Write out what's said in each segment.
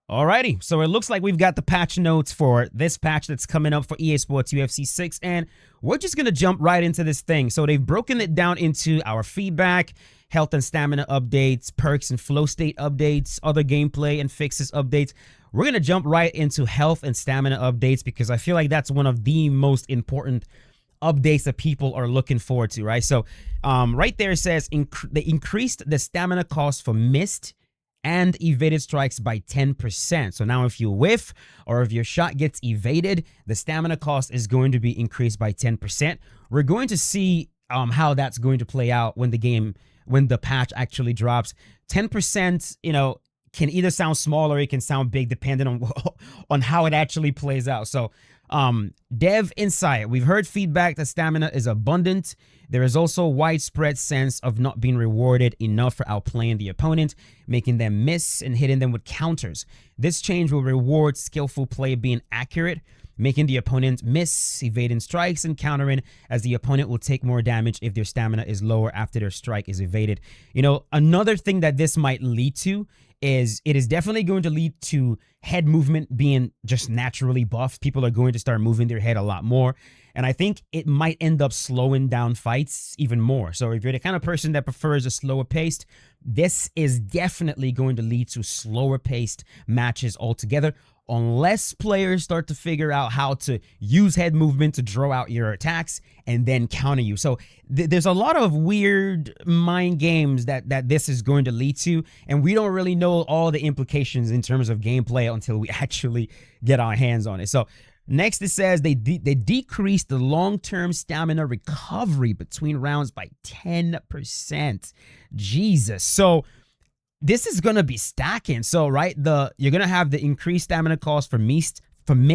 Alrighty, so it looks like we've got the patch notes for this patch that's coming up for EA Sports UFC 6, and we're just going to jump right into this thing. So they've broken it down into our feedback, health and stamina updates, perks and flow state updates, other gameplay and fixes updates. We're going to jump right into health and stamina updates because I feel like that's one of the most important updates that people are looking forward to, right? So right there it says they increased the stamina cost for missed and evaded strikes by 10%. So now if you whiff or if your shot gets evaded, the stamina cost is going to be increased by 10%. We're going to see how that's going to play out when the patch actually drops. 10%, can either sound small or it can sound big depending on how it actually plays out. So Dev Insight, we've heard feedback that stamina is abundant. There is also a widespread sense of not being rewarded enough for outplaying the opponent, making them miss and hitting them with counters. This change will reward skillful play being accurate, making the opponent miss, evading strikes, and countering, as the opponent will take more damage if their stamina is lower after their strike is evaded. Another thing that this might lead to is it is definitely going to lead to head movement being just naturally buffed. People are going to start moving their head a lot more. And I think it might end up slowing down fights even more. So if you're the kind of person that prefers a slower paced, this is definitely going to lead to slower paced matches altogether, unless players start to figure out how to use head movement to draw out your attacks and then counter you. So there's a lot of weird mind games that this is going to lead to, and we don't really know all the implications in terms of gameplay until we actually get our hands on it. So next it says they decreased the long-term stamina recovery between rounds by 10%. Jesus. So this is going to be stacking. So, right, you're going to have the increased stamina cost for missed and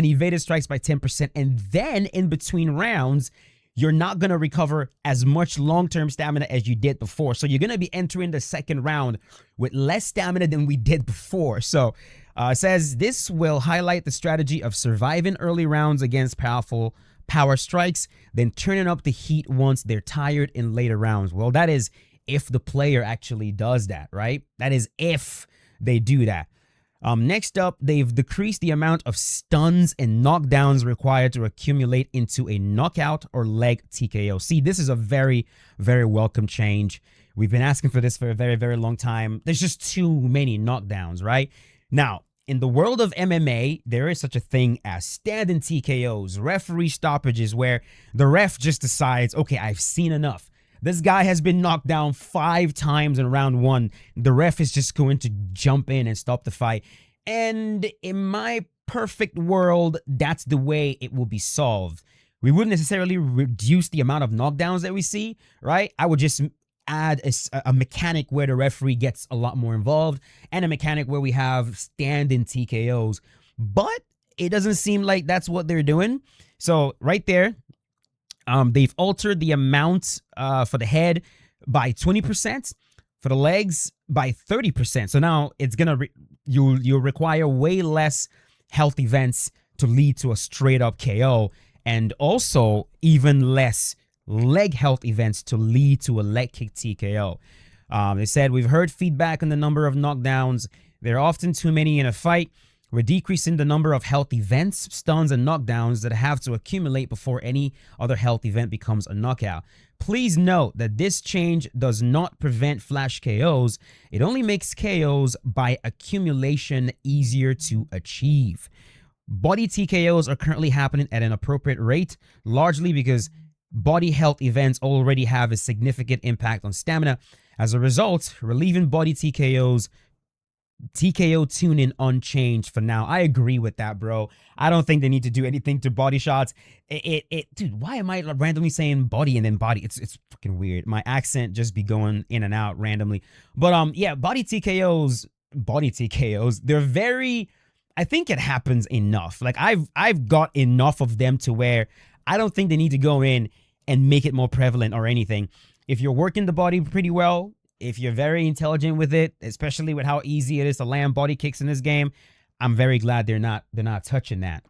evaded strikes by 10%. And then in between rounds, you're not going to recover as much long-term stamina as you did before. So you're going to be entering the second round with less stamina than we did before. So it says this will highlight the strategy of surviving early rounds against powerful power strikes, then turning up the heat once they're tired in later rounds. Well, that is if the player actually does that, right? That is if they do that. Next up, they've decreased the amount of stuns and knockdowns required to accumulate into a knockout or leg TKO. See, this is a very, very welcome change. We've been asking for this for a very, very long time. There's just too many knockdowns, right? Now, in the world of MMA, there is such a thing as standing TKOs, referee stoppages, where the ref just decides, okay, I've seen enough. This guy has been knocked down 5 times in round 1. The ref is just going to jump in and stop the fight. And in my perfect world, that's the way it will be solved. We wouldn't necessarily reduce the amount of knockdowns that we see, right? I would just add a mechanic where the referee gets a lot more involved and a mechanic where we have standing TKOs. But it doesn't seem like that's what they're doing. So right there, they've altered the amount for the head by 20%, for the legs by 30%. So now it's gonna you'll require way less health events to lead to a straight up KO, and also even less leg health events to lead to a leg kick TKO. They said we've heard feedback on the number of knockdowns. There are often too many in a fight. We're decreasing the number of health events, stuns, and knockdowns that have to accumulate before any other health event becomes a knockout. Please note that this change does not prevent flash KOs. It only makes KOs by accumulation easier to achieve. Body TKOs are currently happening at an appropriate rate, largely because body health events already have a significant impact on stamina. As a result, relieving body TKO tuning unchanged for now. I agree with that, bro. I don't think they need to do anything to body shots. Dude, why am I randomly saying body and then body? It's fucking weird. My accent just be going in and out randomly. But yeah, body TKOs, they're very, I think it happens enough. Like I've got enough of them to where I don't think they need to go in and make it more prevalent or anything. If you're working the body pretty well, if you're very intelligent with it, especially with how easy it is to land body kicks in this game, I'm very glad they're not touching that.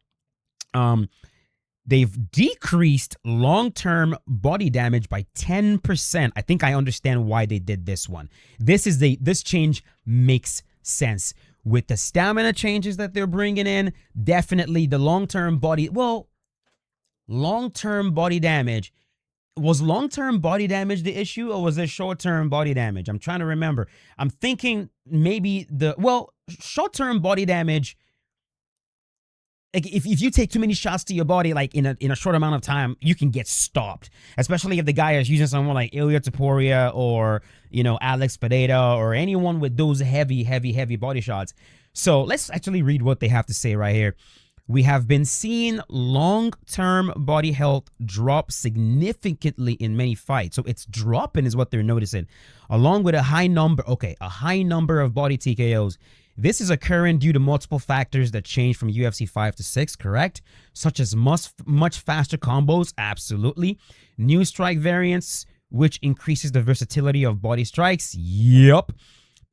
They've decreased long-term body damage by 10%. I think I understand why they did this one. This change makes sense. With the stamina changes that they're bringing in, definitely the long-term body damage. Was long-term body damage the issue, or was it short-term body damage? I'm trying to remember. I'm thinking maybe short-term body damage. Like if you take too many shots to your body, like in a short amount of time, you can get stopped. Especially if the guy is using someone like Ilia Topuria or Alex Pereira or anyone with those heavy body shots. So let's actually read what they have to say right here. We have been seeing long-term body health drop significantly in many fights. So it's dropping is what they're noticing, along with a high number of body TKOs. This is occurring due to multiple factors that change from UFC 5 to 6, correct? Such as much faster combos, absolutely. New strike variants, which increases the versatility of body strikes, yep.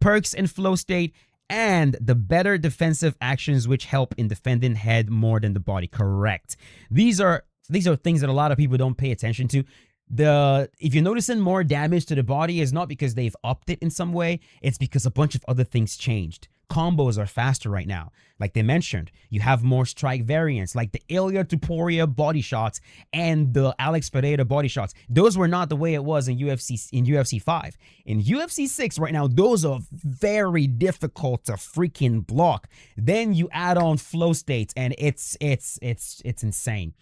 Perks and flow state, and the better defensive actions which help in defending head more than the body, correct. These are things that a lot of people don't pay attention to. If you're noticing more damage to the body, is not because they've upped it in some way, it's because a bunch of other things changed. Combos are faster right now. Like they mentioned, you have more strike variants, like the Ilia Topuria body shots and the Alex Pereira body shots. Those were not the way it was in UFC 5. In UFC 6 right now, those are very difficult to freaking block. Then you add on flow states, and it's insane.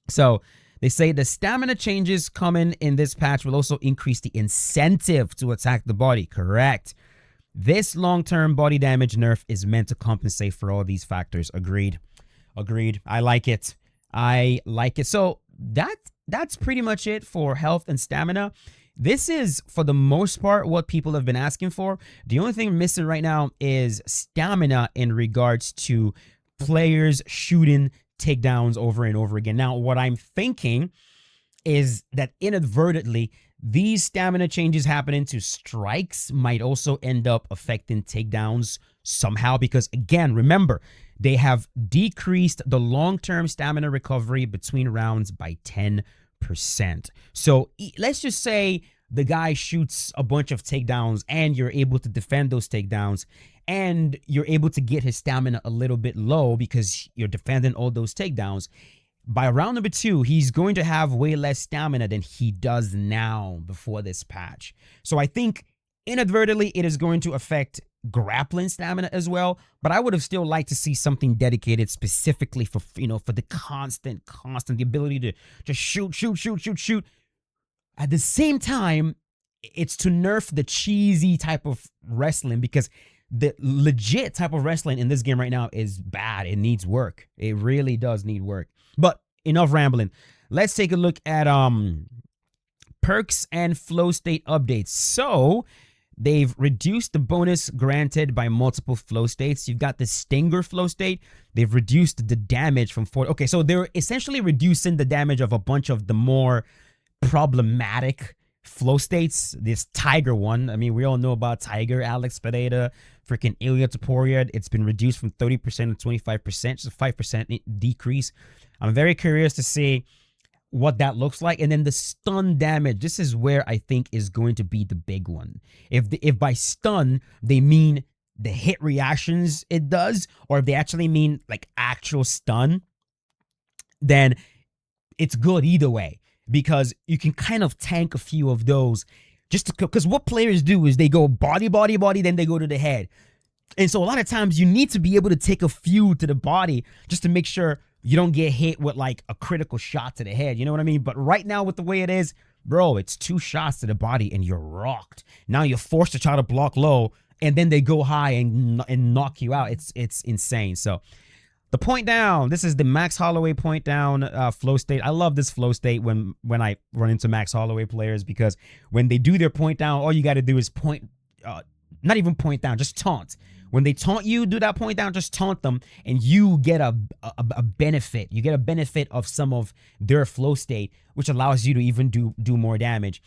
So they say the stamina changes coming in this patch will also increase the incentive to attack the body. Correct. This long-term body damage nerf is meant to compensate for all these factors. Agreed. I like it. So that's pretty much it for health and stamina. This is, for the most part, what people have been asking for. The only thing missing right now is stamina in regards to players shooting takedowns over and over again. Now, what I'm thinking is that inadvertently, these stamina changes happening to strikes might also end up affecting takedowns somehow, because again, remember, they have decreased the long-term stamina recovery between rounds by 10%. So let's just say the guy shoots a bunch of takedowns and you're able to defend those takedowns, and you're able to get his stamina a little bit low because you're defending all those takedowns. By round number 2, he's going to have way less stamina than he does now before this patch. So I think inadvertently it is going to affect grappling stamina as well. But I would have still liked to see something dedicated specifically for, for the constant, the ability to just shoot. At the same time, it's to nerf the cheesy type of wrestling, because the legit type of wrestling in this game right now is bad. It needs work. It really does need work. But enough rambling. Let's take a look at perks and flow state updates. So they've reduced the bonus granted by multiple flow states. You've got the Stinger flow state. They've reduced the damage from 4. Okay, so they're essentially reducing the damage of a bunch of the more problematic flow states. This Tiger one, I mean, we all know about Tiger, Alex Pereira, freaking Ilia Topuria. It's been reduced from 30% to 25%, just a 5% decrease. I'm very curious to see what that looks like. And then the stun damage, this is where I think is going to be the big one. If by stun they mean the hit reactions it does, or if they actually mean like actual stun, then it's good either way, because you can kind of tank a few of those. Just because what players do is they go body, then they go to the head. And so a lot of times you need to be able to take a few to the body just to make sure you don't get hit with like a critical shot to the head. You know what I mean? But right now with the way it is, bro, it's 2 shots to the body and you're rocked. Now you're forced to try to block low, and then they go high and knock you out. It's insane. So the point down, this is the Max Holloway point down flow state. I love this flow state when I run into Max Holloway players, because when they do their point down, all you got to do is not even point down, just taunt. When they taunt you, do that point down, just taunt them, and you get a benefit. You get a benefit of some of their flow state, which allows you to even do more damage.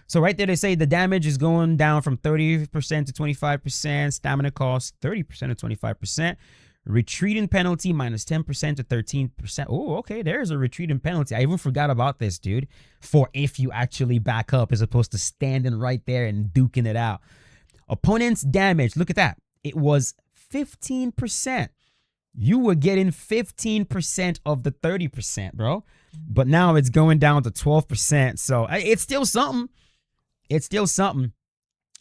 So right there, they say the damage is going down from 30% to 25%, stamina cost 30% to 25%, retreating penalty minus 10% to 13%. Oh, okay, there's a retreating penalty. I even forgot about this, dude, for if you actually back up as opposed to standing right there and duking it out. Opponent's damage, look at that. it was 15%. You were getting 15% of the 30%, bro. But now it's going down to 12%. So it's still something. It's still something.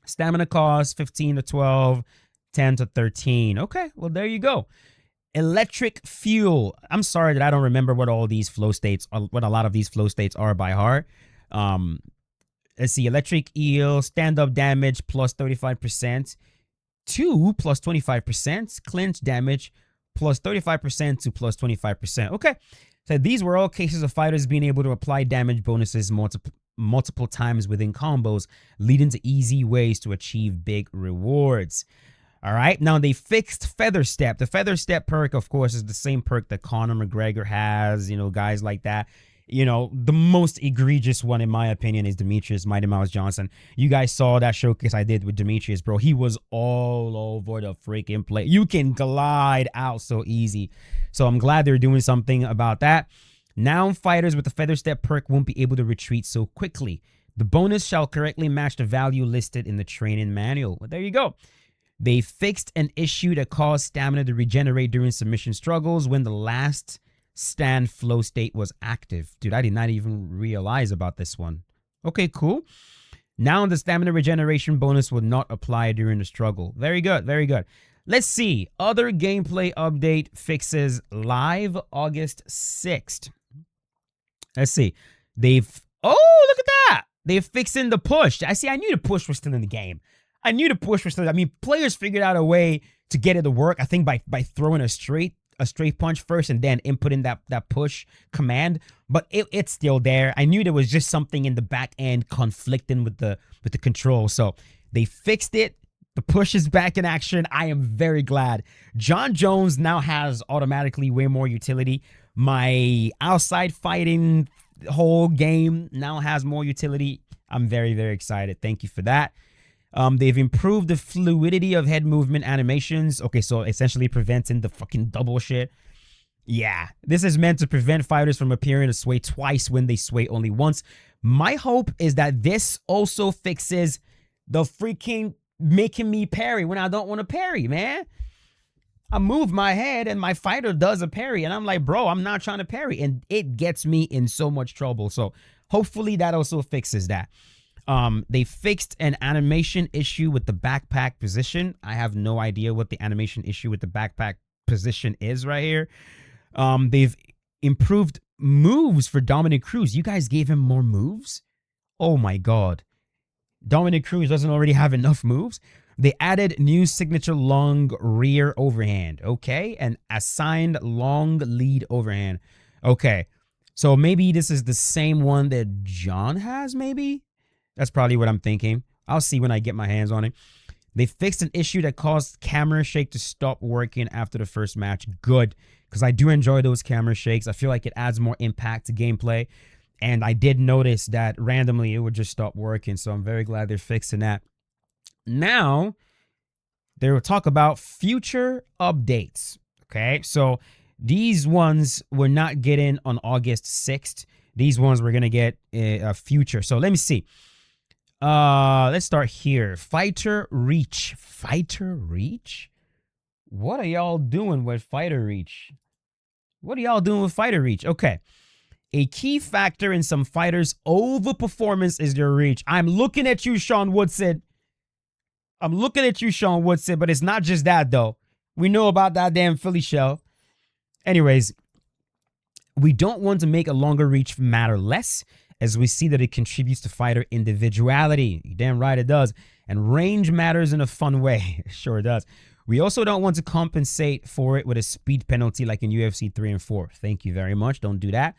Stamina cost 15 to 12, 10 to 13. Okay, well, there you go. Electric fuel. I'm sorry that I don't remember what all these flow states, what a lot of these flow states are by heart. Let's see. Electric eel, stand-up damage plus 35%. 2 plus 25%. Clinch damage plus 35% to plus 25%. Okay. So these were all cases of fighters being able to apply damage bonuses multiple times within combos, leading to easy ways to achieve big rewards. All right. Now they fixed Feather Step. The Feather Step perk, of course, is the same perk that Conor McGregor has, guys like that. The most egregious one, in my opinion, is Demetrius Mighty Mouse Johnson. You guys saw that showcase I did with Demetrius, bro. He was all over the freaking plate. You can glide out so easy. So I'm glad they're doing something about that. Now fighters with the Feather Step perk won't be able to retreat so quickly. The bonus shall correctly match the value listed in the training manual. Well, there you go. They fixed an issue that caused stamina to regenerate during submission struggles when the last stand flow state was active. Dude, I did not even realize about this one. Okay, cool. Now the stamina regeneration bonus will not apply during the struggle. Very good, very good. Let's see. Other gameplay update fixes live August 6th. Let's see. Oh, look at that. They're fixing the push. I knew the push was still in the game. Players figured out a way to get it to work, I think by throwing a straight punch first and then inputting that push command, but it's still there. I knew there was just something in the back end conflicting with the control. So they fixed it. The push is back in action. I am very glad. John Jones now has automatically way more utility. My outside fighting whole game now has more utility. I'm very, very excited. Thank you for that. They've improved the fluidity of head movement animations. Okay, so essentially preventing the fucking double shit. Yeah, this is meant to prevent fighters from appearing to sway twice when they sway only once. My hope is that this also fixes the freaking making me parry when I don't want to parry, man. I move my head and my fighter does a parry and I'm like, bro, I'm not trying to parry. And it gets me in so much trouble. So hopefully that also fixes that. They fixed an animation issue with the backpack position. I have no idea what the animation issue with the backpack position is right here. They've improved moves for Dominic Cruz. You guys gave him more moves? Oh my God. Dominic Cruz doesn't already have enough moves. They added new signature long rear overhand. Okay. And assigned long lead overhand. Okay. So maybe this is the same one that John has, maybe? That's probably what I'm thinking. I'll see when I get my hands on it. They fixed an issue that caused camera shake to stop working after the first match. Good, because I do enjoy those camera shakes. I feel like it adds more impact to gameplay. And I did notice that randomly it would just stop working. So I'm very glad they're fixing that. Now, they will talk about future updates. Okay, so these ones we're not getting on August 6th. These ones we're going to get a future. So let me see. Let's start here. Fighter Reach. Fighter Reach? What are y'all doing with Fighter Reach? What are y'all doing with Fighter Reach? Okay. A key factor in some fighters' overperformance is their reach. I'm looking at you, Sean Woodson. I'm looking at you, Sean Woodson, but it's not just that, though. We know about that damn Philly shell. Anyways, we don't want to make a longer reach matter less, as we see that it contributes to fighter individuality. You're damn right it does. And range matters in a fun way. It sure does. We also don't want to compensate for it with a speed penalty like in UFC 3 and 4. Thank you very much. Don't do that.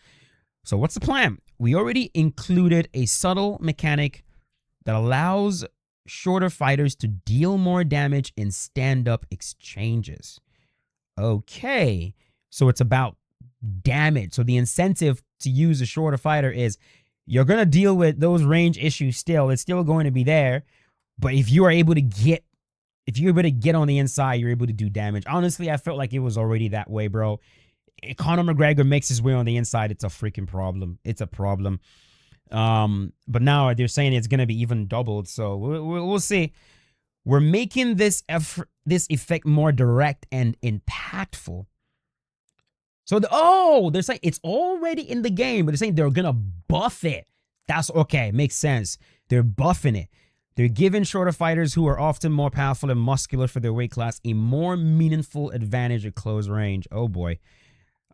So what's the plan? We already included a subtle mechanic that allows shorter fighters to deal more damage in stand-up exchanges. Okay. So it's about damage. So the incentive to use a shorter fighter is you're going to deal with those range issues still. It's still going to be there. But if you're able to get on the inside, you're able to do damage. Honestly, I felt like it was already that way, bro. If Conor McGregor makes his way on the inside, it's a freaking problem. It's a problem. But now they're saying it's going to be even doubled. So we'll see. We're making this effect more direct and impactful. So they're saying it's already in the game, but they're saying they're gonna buff it. That's okay, makes sense. They're buffing it. They're giving shorter fighters who are often more powerful and muscular for their weight class a more meaningful advantage at close range. Oh boy.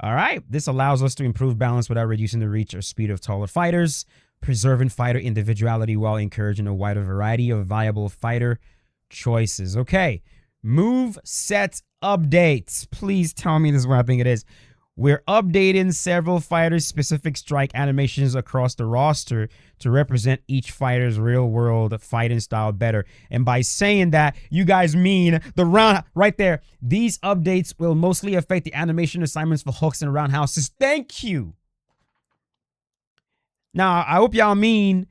All right. This allows us to improve balance without reducing the reach or speed of taller fighters, preserving fighter individuality while encouraging a wider variety of viable fighter choices. Okay. Move set updates. Please tell me this is what I think it is. We're updating several fighters-specific strike animations across the roster to represent each fighter's real-world fighting style better. And by saying that, you guys mean the round right there. These updates will mostly affect the animation assignments for hooks and roundhouses. Thank you. Now, I hope y'all mean,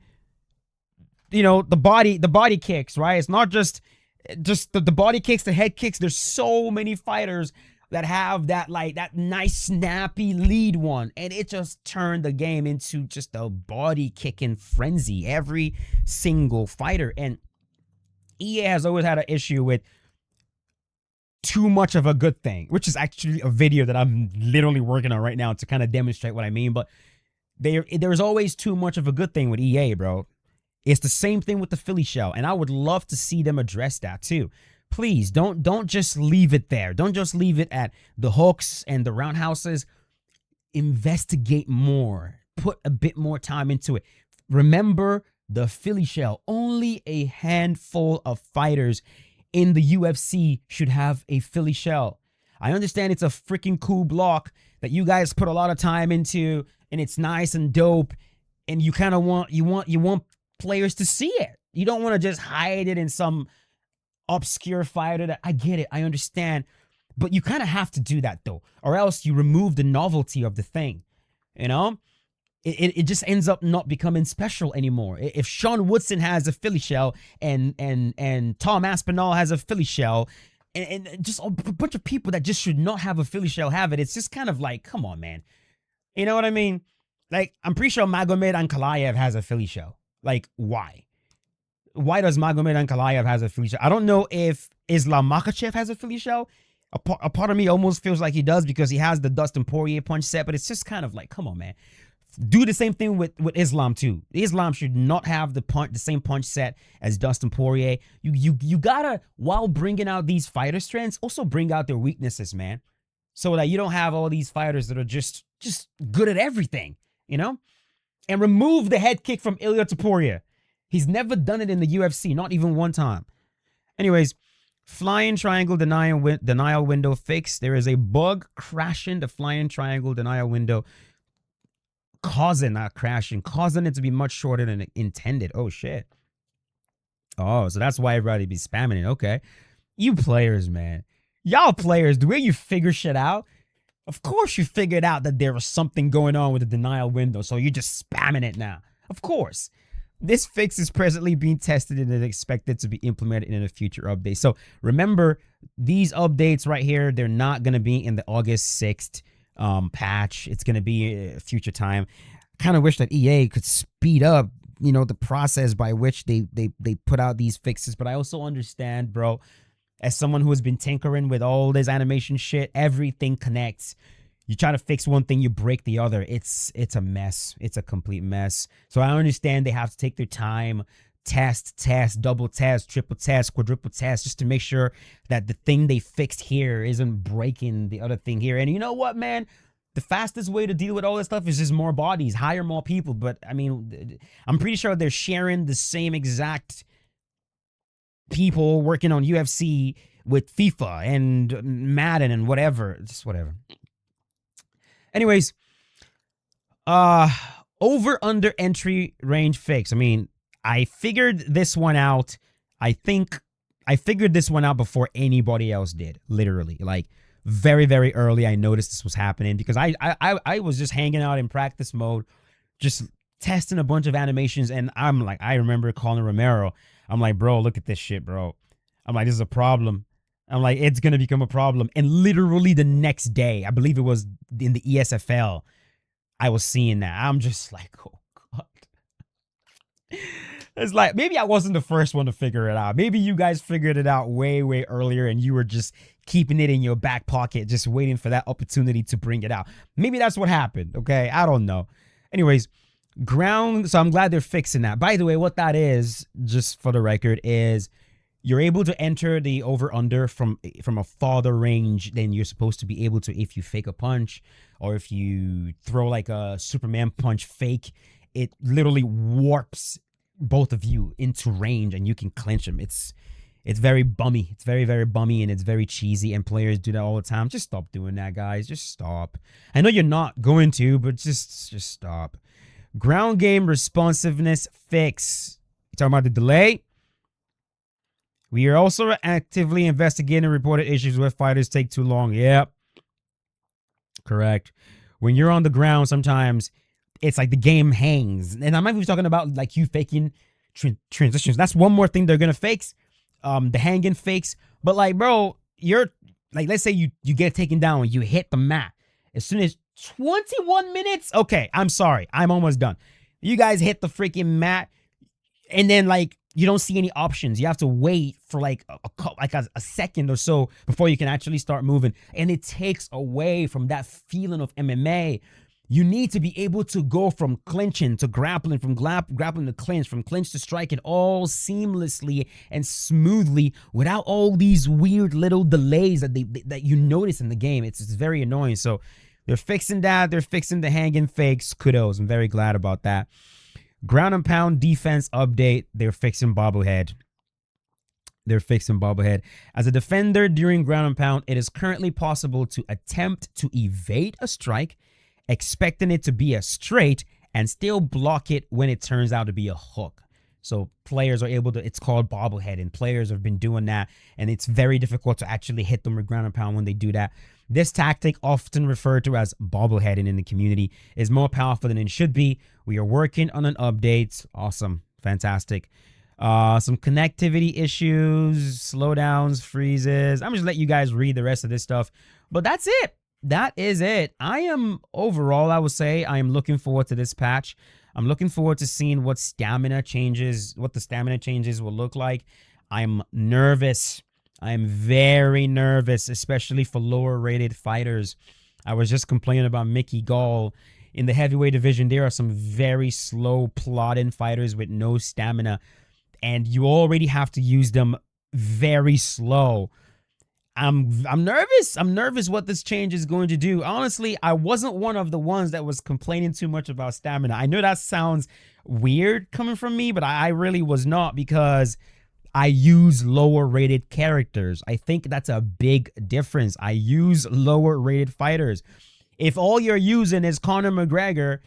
you know, the body kicks, right? It's not just the body kicks, the head kicks. There's so many fighters that have that, like, that nice snappy lead one, and it just turned the game into just a body kicking frenzy, every single fighter. And EA has always had an issue with too much of a good thing, which is actually a video that I'm literally working on right now to kind of demonstrate what I mean. But there's always too much of a good thing with EA, bro. It's the same thing with the Philly shell, and I would love to see them address that too. Please don't just leave it there. Don't just leave it at the hooks and the roundhouses. Investigate more. Put a bit more time into it. Remember the Philly shell. Only a handful of fighters in the UFC should have a Philly shell. I understand it's a freaking cool block that you guys put a lot of time into, and it's nice and dope, and you kind of want players to see it. You don't want to just hide it in some obscure fighter. That I get it, I understand, but you kind of have to do that though, or else you remove the novelty of the thing. You know, it just ends up not becoming special anymore. If Sean Woodson has a Philly shell and Tom Aspinall has a Philly shell, and just a bunch of people that just should not have a Philly shell have it, it's just kind of like, come on, man. You know what I mean? Like, I'm pretty sure Magomed Ankalaev has a Philly shell. Like, why? Why does Magomed Ankalaev has a Philly shell? I don't know if Islam Makhachev has a Philly shell. A part of me almost feels like he does because he has the Dustin Poirier punch set, but it's just kind of like, come on, man. Do the same thing with Islam too. Islam should not have the same punch set as Dustin Poirier. You gotta, while bringing out these fighter strengths, also bring out their weaknesses, man, so that you don't have all these fighters that are just good at everything, you know. And remove the head kick from Ilia Topuria. He's never done it in the UFC, not even one time. Anyways, flying triangle denial window fixed. There is a bug crashing the flying triangle denial window, causing it to be much shorter than intended. Oh, shit. Oh, so that's why everybody be spamming it. Okay. You players, man. Y'all players, the way you figure shit out, of course you figured out that there was something going on with the denial window, so you're just spamming it now. Of course. This fix is presently being tested and is expected to be implemented in a future update. So remember, these updates right here, they're not going to be in the August 6th patch. It's going to be a future time. I kind of wish that EA could speed up, you know, the process by which they put out these fixes. But I also understand, bro, as someone who has been tinkering with all this animation shit, everything connects. You try to fix one thing, you break the other. It's a mess. It's a complete mess. So I understand they have to take their time, test, double test, triple test, quadruple test, just to make sure that the thing they fixed here isn't breaking the other thing here. And you know what, man? The fastest way to deal with all this stuff is just more bodies, hire more people. But I mean, I'm pretty sure they're sharing the same exact people working on UFC with FIFA and Madden and whatever. Just whatever. Anyways, over under entry range fix. I mean, I figured this one out. I think I figured this one out before anybody else did. Literally, like very, very early, I noticed this was happening because I was just hanging out in practice mode, just testing a bunch of animations, and I'm like, I remember calling Romero. I'm like, bro, look at this shit, bro. I'm like, this is a problem. I'm like, it's going to become a problem. And literally the next day, I believe it was in the ESFL, I was seeing that. I'm just like, oh, God. It's like, maybe I wasn't the first one to figure it out. Maybe you guys figured it out way, way earlier and you were just keeping it in your back pocket, just waiting for that opportunity to bring it out. Maybe that's what happened, okay? I don't know. Anyways, ground, so I'm glad they're fixing that. By the way, what that is, just for the record, is you're able to enter the over-under from a farther range than you're supposed to be able to if you fake a punch or if you throw like a Superman punch fake. It literally warps both of you into range and you can clinch them. It's very bummy. It's very, very bummy and it's very cheesy and players do that all the time. Just stop doing that, guys. Just stop. I know you're not going to, but just stop. Ground game responsiveness fix. You talking about the delay? We are also actively investigating reported issues where fighters take too long. Yep. Correct. When you're on the ground, sometimes it's like the game hangs. And I'm not even talking about like you faking transitions. That's one more thing they're going to fix. The hanging fakes. But like, bro, you're like, let's say you get taken down. You hit the mat. As soon as 21 minutes. Okay, I'm sorry. I'm almost done. You guys hit the freaking mat. And then like, you don't see any options. You have to wait for like a second or so before you can actually start moving. And it takes away from that feeling of MMA. You need to be able to go from clinching to grappling, from grappling to clinch, from clinch to striking, all seamlessly and smoothly without all these weird little delays that you notice in the game. It's very annoying. So they're fixing that. They're fixing the hanging fakes. Kudos. I'm very glad about that. Ground and pound defense update. They're fixing bobblehead. They're fixing bobblehead. As a defender during ground and pound, it is currently possible to attempt to evade a strike, expecting it to be a straight, and still block it when it turns out to be a hook. So players are able to, it's called bobblehead, and players have been doing that, and it's very difficult to actually hit them with ground and pound when they do that. This tactic, often referred to as bobbleheading in the community, is more powerful than it should be. We are working on an update. Awesome. Fantastic. Some connectivity issues, slowdowns, freezes. I'm just let you guys read the rest of this stuff. But that's it. That is it. Overall, I would say I am looking forward to this patch. I'm looking forward to seeing what the stamina changes will look like. I'm nervous. I'm very nervous, especially for lower rated fighters. I was just complaining about Mickey Gall. In the heavyweight division, there are some very slow plodding fighters with no stamina, and you already have to use them very slow. I'm nervous. I'm nervous what this change is going to do. Honestly, I wasn't one of the ones that was complaining too much about stamina. I know that sounds weird coming from me, but I really was not, because I use lower rated characters. I think that's a big difference. I use lower rated fighters. If all you're using is Conor McGregor,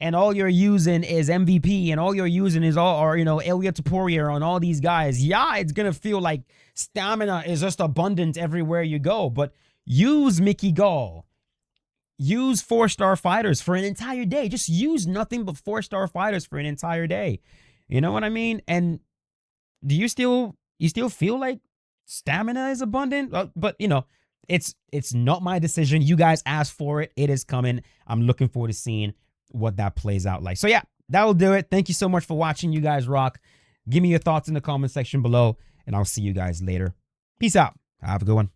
and all you're using is MVP, and all you're using is Ilia Topuria and all these guys, yeah, it's going to feel like stamina is just abundant everywhere you go. But use Mickey Gall. Use 4-star fighters for an entire day. Just use nothing but 4-star fighters for an entire day. You know what I mean? And do you still feel like stamina is abundant? But it's not my decision. You guys asked for it. It is coming. I'm looking forward to seeing what that plays out like. So yeah, that will do it. Thank you so much for watching. You guys rock. Give me your thoughts in the comment section below, and I'll see you guys later. Peace out. Have a good one.